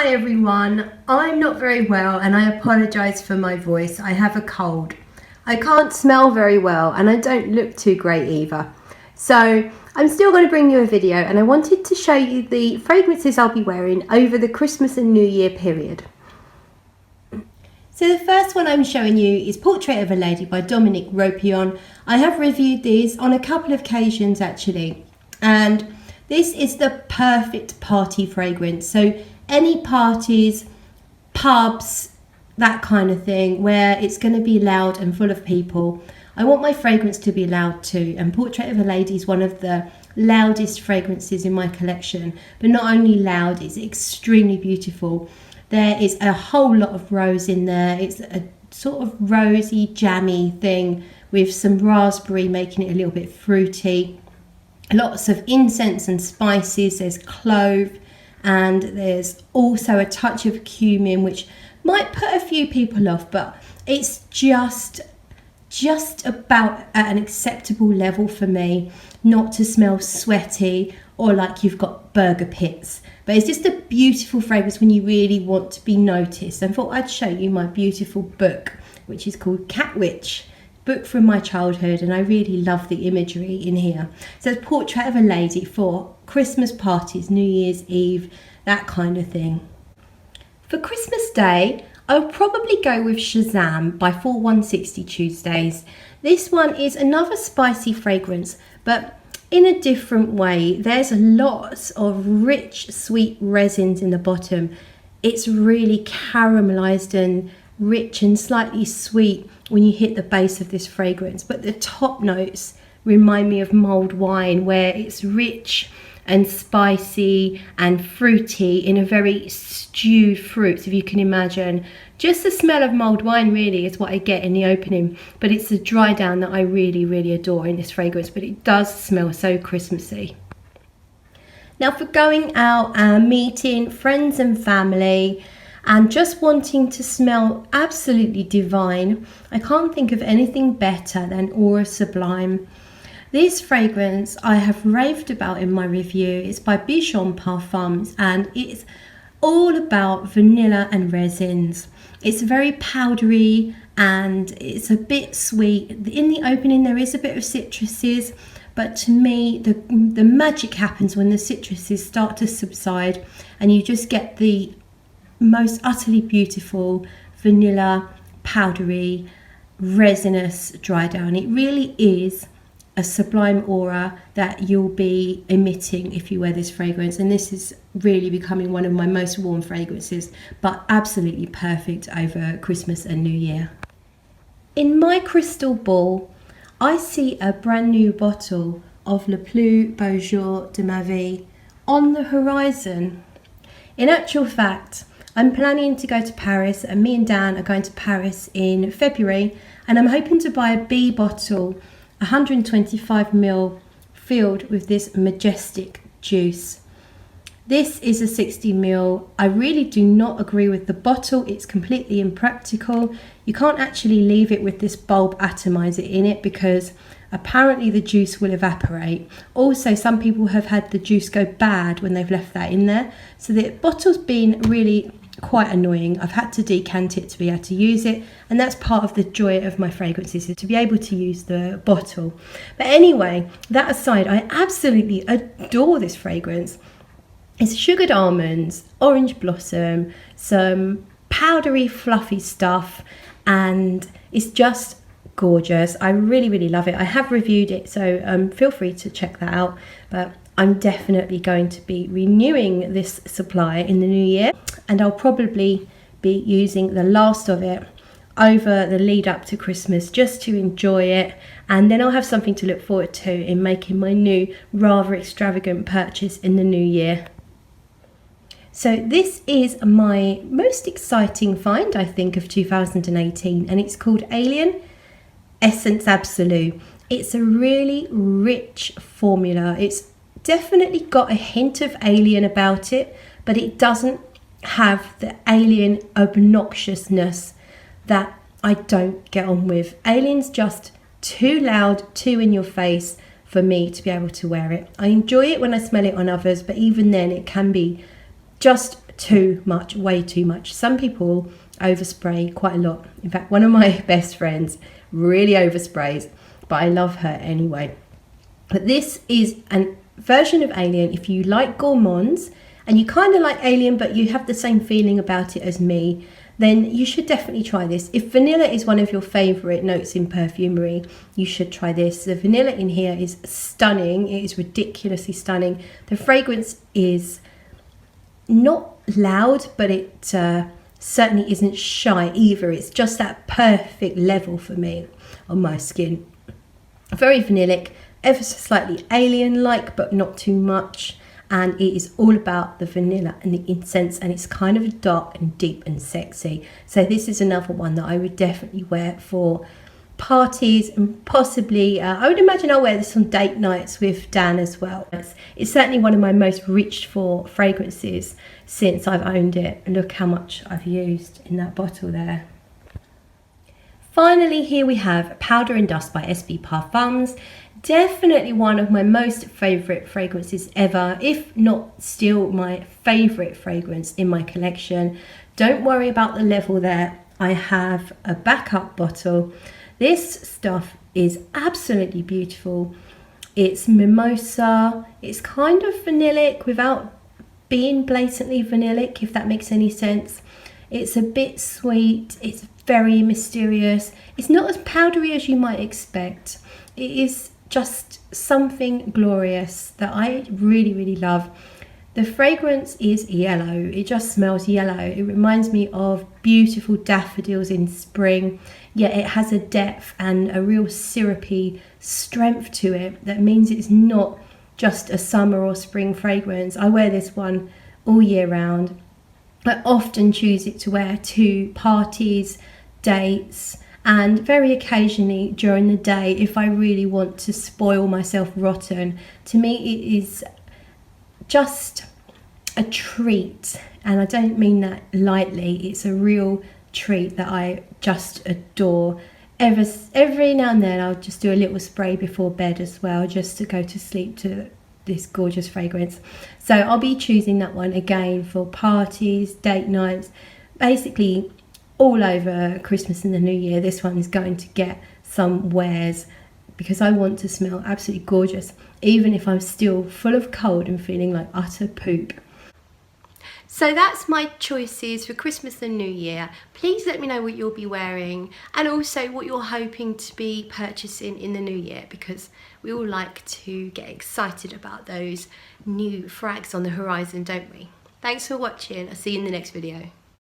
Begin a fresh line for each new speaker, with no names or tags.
Hi everyone, I'm not very well and I apologise for my voice. I have a cold. I can't smell very well and I don't look too great either. So I'm still going to bring you a video and I wanted to show you the fragrances I'll be wearing over the Christmas and New Year period. So the first one I'm showing you is Portrait of a Lady by Dominique Ropion. I have reviewed these on a couple of occasions actually, and this is the perfect party fragrance. So any parties, pubs, that kind of thing, where it's going to be loud and full of people, I want my fragrance to be loud too. And Portrait of a Lady is one of the loudest fragrances in my collection. But not only loud, it's extremely beautiful. There is a whole lot of rose in there. It's a sort of rosy, jammy thing with some raspberry, making it a little bit fruity. Lots of incense and spices. There's clove. And there's also a touch of cumin, which might put a few people off, but it's just about at an acceptable level for me, not to smell sweaty or like you've got burger pits. But it's just a beautiful fragrance when you really want to be noticed. I thought I'd show you my beautiful book, which is called Cat Witch. Book from my childhood, and I really love the imagery in here. So it's Portrait of a Lady for Christmas parties, New Year's Eve, that kind of thing. For Christmas Day, I'll probably go with Shazam by 4160 Tuesdays. This one is another spicy fragrance, but in a different way. There's lots of rich, sweet resins in the bottom. It's really caramelized and rich and slightly sweet when you hit the base of this fragrance, but the top notes remind me of mulled wine, where it's rich and spicy and fruity in a very stewed fruit, if you can imagine. Just the smell of mulled wine really is what I get in the opening, but it's the dry down that I really adore in this fragrance, but it does smell so Christmassy. Now for going out and meeting friends and family and just wanting to smell absolutely divine, I can't think of anything better than Aura Sublime. This fragrance I have raved about in my review. It's by Bichon Parfums and it's all about vanilla and resins. It's very powdery and it's a bit sweet. In the opening there is a bit of citruses, but to me the magic happens when the citruses start to subside and you just get the most utterly beautiful vanilla, powdery, resinous dry down. It really is a sublime aura that you'll be emitting if you wear this fragrance, and this is really becoming one of my most worn fragrances, but absolutely perfect over Christmas and New Year. In my crystal ball, I see a brand new bottle of Le Plus Beau Jour de ma vie on the horizon. In actual fact, I'm planning to go to Paris, and me and Dan are going to Paris in February, and I'm hoping to buy a B bottle, 125ml, filled with this majestic juice. This is a 60ml. I really do not agree with the bottle. It's completely impractical. You can't actually leave it with this bulb atomizer in it because apparently the juice will evaporate. Also, some people have had the juice go bad when they've left that in there. So the bottle's been really quite annoying. I've had to decant it to be able to use it, and that's part of the joy of my fragrances, is to be able to use the bottle. But anyway, that aside, I absolutely adore this fragrance. It's sugared almonds, orange blossom, some powdery fluffy stuff, and it's just gorgeous. I really love it. I have reviewed it, so feel free to check that out, but I'm definitely going to be renewing this supply in the new year, and I'll probably be using the last of it over the lead up to Christmas just to enjoy it, and then I'll have something to look forward to in making my new rather extravagant purchase in the new year. So this is my most exciting find, I think, of 2018, and it's called Alien Essence Absolue. It's a really rich formula. It's definitely got a hint of alien about it, but it doesn't have the alien obnoxiousness that I don't get on with. Alien's just too loud, too in your face for me to be able to wear it. I enjoy it when I smell it on others, but even then it can be just too much, way too much. Some people overspray quite a lot. In fact, one of my best friends really oversprays, but I love her anyway. But this is a version of Alien. If you like gourmands and you kind of like Alien, but you have the same feeling about it as me, then you should definitely try this. If vanilla is one of your favorite notes in perfumery, you should try this. The vanilla in here is stunning. It is ridiculously stunning. The fragrance is not loud, but it certainly isn't shy either. It's just that perfect level for me on my skin. Very vanillic, ever so slightly Alien-like, but not too much. And it is all about the vanilla and the incense, and it's kind of dark and deep and sexy. So this is another one that I would definitely wear for parties, and possibly I would imagine I'll wear this on date nights with Dan as well. It's certainly one of my most reached for fragrances since I've owned it. Look how much I've used in that bottle there. Finally, here we have Powder and Dust by SB Parfums. Definitely one of my most favourite fragrances ever, if not still my favourite fragrance in my collection. Don't worry about the level there. I have a backup bottle. This stuff is absolutely beautiful. It's mimosa. It's kind of vanillic without being blatantly vanillic, if that makes any sense. It's a bit sweet. It's very mysterious. It's not as powdery as you might expect. It is just something glorious that I really, really love. The fragrance is yellow. It just smells yellow. It reminds me of beautiful daffodils in spring, yet it has a depth and a real syrupy strength to it that means it's not just a summer or spring fragrance. I wear this one all year round. I often choose it to wear to parties, dates, and very occasionally during the day if I really want to spoil myself rotten. To me, it is just a treat, and I don't mean that lightly. It's a real treat that I just adore. Every now and then I'll just do a little spray before bed as well, just to go to sleep to this gorgeous fragrance. So I'll be choosing that one again for parties, date nights, basically all over Christmas and the New Year. This one is going to get some wears because I want to smell absolutely gorgeous, even if I'm still full of cold and feeling like utter poop. So that's my choices for Christmas and New Year. Please let me know what you'll be wearing and also what you're hoping to be purchasing in the new year, because we all like to get excited about those new frags on the horizon, don't we? Thanks for watching. I'll see you in the next video.